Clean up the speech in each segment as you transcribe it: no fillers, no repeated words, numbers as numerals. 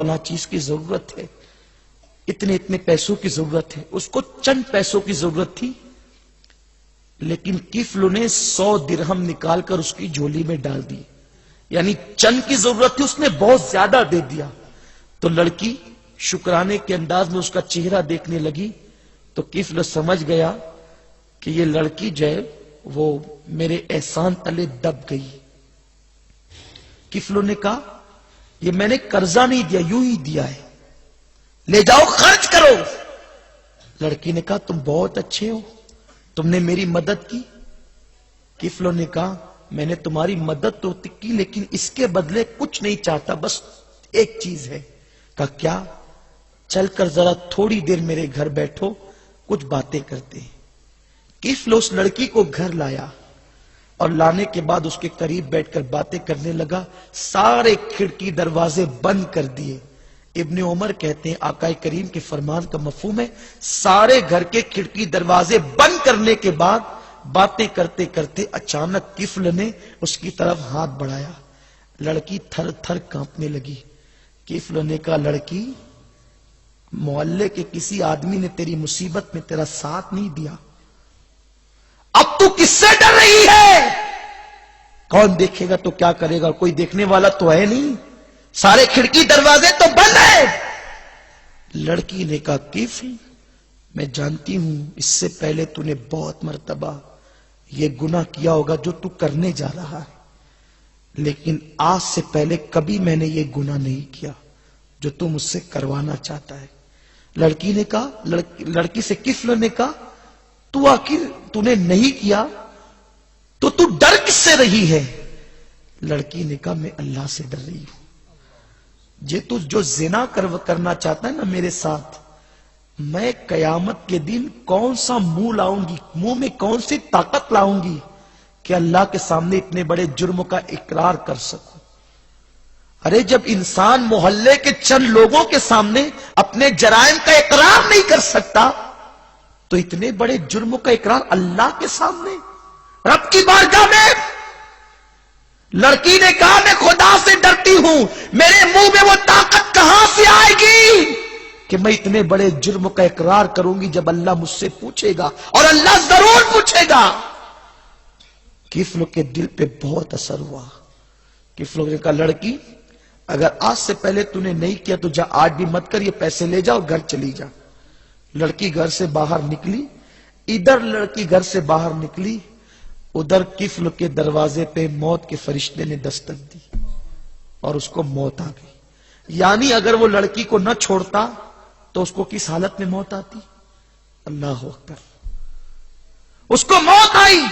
فلاں چیز کی ضرورت ہے، اتنے اتنے پیسوں کی ضرورت ہے. اس کو چند پیسوں کی ضرورت تھی، لیکن کفل نے 100 درہم نکال کر اس کی جھولی میں ڈال دی. یعنی چند کی ضرورت تھی، اس نے بہت زیادہ دے دیا. تو لڑکی شکرانے کے انداز میں اس کا چہرہ دیکھنے لگی تو کفل سمجھ گیا کہ یہ لڑکی جو ہے وہ میرے احسان تلے دب گئی. کفل نے کہا یہ میں نے قرضہ نہیں دیا، یوں ہی دیا ہے، لے جاؤ خرچ کرو. لڑکی نے کہا تم بہت اچھے ہو، تم نے میری مدد کی. کفل نے کہا میں نے تمہاری مدد تو کی، لیکن اس کے بدلے کچھ نہیں چاہتا، بس ایک چیز ہے. کہا کیا؟ چل کر ذرا تھوڑی دیر میرے گھر بیٹھو، کچھ باتیں کرتے ہیں. کفل اس لڑکی کو گھر لایا اور لانے کے بعد اس کے قریب بیٹھ کر باتیں کرنے لگا. سارے کھڑکی دروازے بند کر دیے. ابن عمر کہتے ہیں آقا کریم کے فرمان کا مفہوم ہے سارے گھر کے کھڑکی دروازے بند کرنے کے بعد باتیں کرتے کرتے اچانک کفل نے اس کی طرف ہاتھ بڑھایا. لڑکی تھر تھر کانپنے لگی. کفل نے کہا لڑکی، محلے کے کسی آدمی نے تیری مصیبت میں تیرا ساتھ نہیں دیا، اب تو کس سے ڈر رہی ہے؟ کون دیکھے گا تو کیا کرے گا؟ کوئی دیکھنے والا تو ہے نہیں، سارے کھڑکی دروازے تو بند ہیں. لڑکی نے کہا کفل، میں جانتی ہوں اس سے پہلے تو نے بہت مرتبہ یہ گناہ کیا ہوگا جو تو کرنے جا رہا ہے، لیکن آج سے پہلے کبھی میں نے یہ گناہ نہیں کیا جو تو مجھ سے کروانا چاہتا ہے. لڑکی نے کہا، لڑکی سے کفل نے کہا تو آخر تو نے نہیں کیا تو تو ڈر کس سے رہی ہے؟ لڑکی نے کہا میں اللہ سے ڈر رہی ہوں. تو جو زنا کرنا چاہتا ہے نا میرے ساتھ، میں قیامت کے دن کون سا منہ لاؤں گی، منہ میں کون سی طاقت لاؤں گی کہ اللہ کے سامنے اتنے بڑے جرم کا اقرار کر سکوں. ارے جب انسان محلے کے چند لوگوں کے سامنے اپنے جرائم کا اقرار نہیں کر سکتا تو اتنے بڑے جرم کا اقرار اللہ کے سامنے، رب کی بارگاہ میں. لڑکی نے کہا میں خدا سے ڈرتی ہوں، میرے منہ میں وہ طاقت کہاں سے آئے گی کہ میں اتنے بڑے جرم کا اقرار کروں گی جب اللہ مجھ سے پوچھے گا، اور اللہ ضرور پوچھے گا. کفل کے دل پہ بہت اثر ہوا. کفل نے کہا لڑکی اگر آج سے پہلے تو نے نہیں کیا تو جا، آج بھی مت کر، یہ پیسے لے جا اور گھر چلی جا. لڑکی گھر سے باہر نکلی. ادھر لڑکی گھر سے باہر نکلی، ادھر کفل کے دروازے پہ موت کے فرشتے نے دستک دی اور اس کو موت آ گئی. یعنی اگر وہ لڑکی کو نہ چھوڑتا تو اس کو کس حالت میں موت آتی؟ اللہ اکبر. اس کو موت آئی.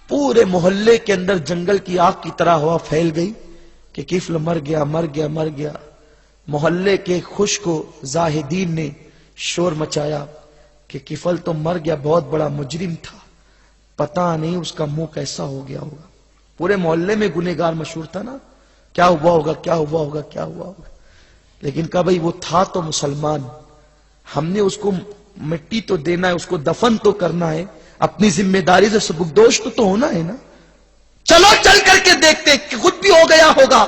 پورے محلے کے اندر جنگل کی آگ کی طرح ہوا پھیل گئی کہ کفل مر گیا مر گیا مر گیا. محلے کے خشک و زاہدین نے شور مچایا کہ کفل تو مر گیا، بہت بڑا مجرم تھا، پتہ نہیں اس کا منہ کیسا ہو گیا ہوگا. پورے محلے میں گنہگار مشہور تھا نا، کیا ہوا ہوگا کیا ہوا ہوگا کیا ہوا ہوگا. لیکن کہا بھئی وہ تھا تو مسلمان، ہم نے اس کو مٹی تو دینا ہے، اس کو دفن تو کرنا ہے، اپنی ذمہ داری سے سبکدوش تو ہونا ہے نا. چلو چل کر کے دیکھتے کہ خود بھی ہو گیا ہوگا،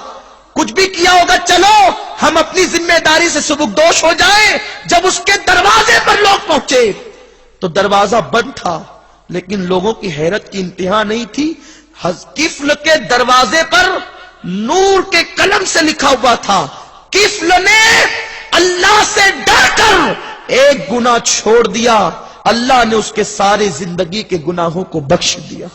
کچھ بھی کیا ہوگا، چلو ہم اپنی ذمہ داری سے سبکدوش ہو جائیں. جب اس کے دروازے پر لوگ پہنچے تو دروازہ بند تھا، لیکن لوگوں کی حیرت کی انتہا نہیں تھی. کفل کے دروازے پر نور کے قلم سے لکھا ہوا تھا کفل نے اللہ سے ڈر کر ایک گناہ چھوڑ دیا، اللہ نے اس کے سارے زندگی کے گناہوں کو بخش دیا.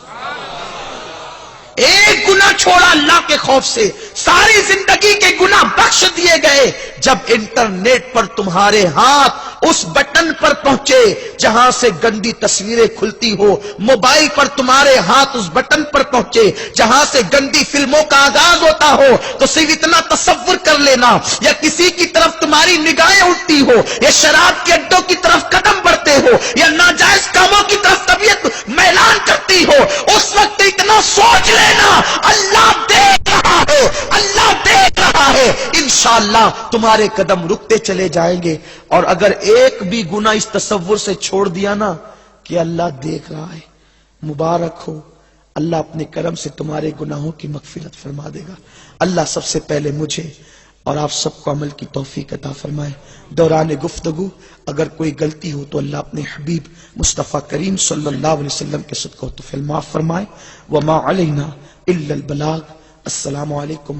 ایک گناہ چھوڑا اللہ کے خوف سے، ساری زندگی کے گناہ بخش دیے گئے. جب انٹرنیٹ پر تمہارے ہاتھ اس بٹن پر پہنچے جہاں سے گندی تصویریں کھلتی ہو، موبائل پر تمہارے ہاتھ اس بٹن پر پہنچے جہاں سے گندی فلموں کا آغاز ہوتا ہو، تو صرف اتنا تصور کر لینا، یا کسی کی طرف تمہاری نگاہیں اٹھتی ہو، یا شراب کے اڈوں کی طرف قدم بڑھتے ہو، یا ناجائز کاموں کی طرف طبیعت میلان کرتی ہو، اس وقت اتنا سوچ لینا اللہ دیکھ رہا ہے، اللہ دیکھ رہا ہے. انشاءاللہ تمہارے قدم رکتے چلے جائیں گے. اور اگر ایک بھی گناہ اس تصور سے چھوڑ دیا نا کہ اللہ دیکھ رہا ہے، مبارک ہو، اللہ اپنے کرم سے تمہارے گناہوں کی مغفرت فرما دے گا. اللہ سب سے پہلے مجھے اور آپ سب کو عمل کی توفیق عطا فرمائے۔ دوران گفتگو اگر کوئی غلطی ہو تو اللہ اپنے حبیب مصطفیٰ کریم صلی اللہ علیہ وسلم کے صدقہ و طفیل معاف فرمائے۔ وما علینا الا البلاغ۔ السلام علیکم